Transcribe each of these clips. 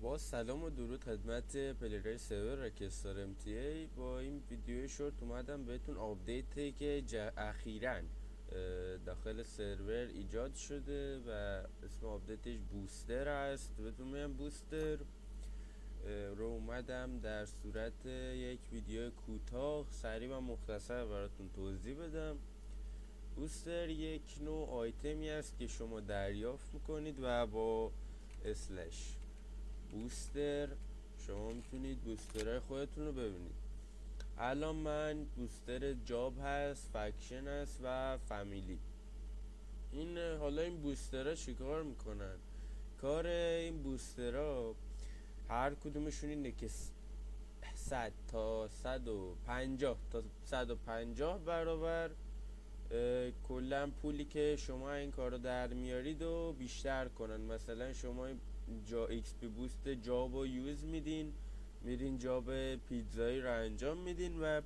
با سلام و درود خدمت پلیرهای سرور رکستار MTA. با این ویدیو شورت اومدم بهتون آپدیتی که اخیراً داخل سرور ایجاد شده و اسم آپدیتش بوستر هست. بهتون میگم بوستر رو اومدم در صورت یک ویدیو کوتاه سریع و مختصر براتون توضیح بدم. بوستر یک نوع آیتمی است که شما دریافت میکنید و با اسلش بوستر شما میتونید بوسترهای خودتون رو ببینید. الان من بوستر جاب هست، فکشن هست و فامیلی. حالا این بوسترها چیکار میکنن؟ کار این بوسترها هر کدومشون اینه که 100 تا 150 تا 150 برابر کلا پولی که شما این کارو در میارید و بیشتر کنن. مثلا شما ایکس پی بوست جاب رو یوز میدین، میرین جاب پیتزایی رو انجام میدین و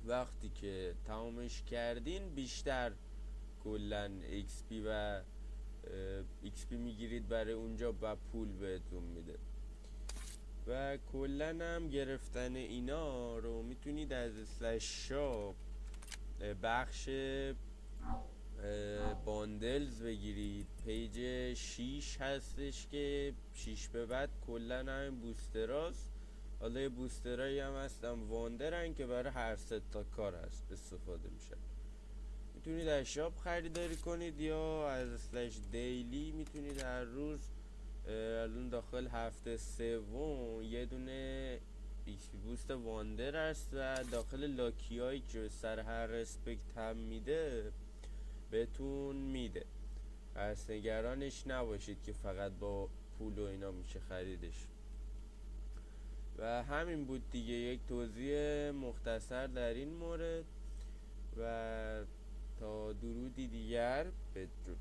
وقتی که تمامش کردین بیشتر کلا ایکس پی و ایکس پی میگیرید برای اونجا و پول بهتون میده. و کلا هم گرفتن اینا رو میتونید از اسلش شاپ بخش باندلز بگیرید. پیج 6 هستش که 6 به بعد کلا همین بوستراست. حالا یه بوسترایی هم هستن واندرن که برای هر ست تا کار هست استفاده میشه. میتونید از شاپ خریداری کنید یا از اسلش دیلی میتونید هر روز. الان داخل هفته سوم یه دونه ایکس پی بوست واندر هست و داخل لاکی هایی که سر هر رسپکت هم میده بهتون میده. پس نگرانش نباشید که فقط با پول و اینا میشه خریدش. و همین بود دیگه، یک توضیح مختصر در این مورد و تا درودی دیگر بدرود.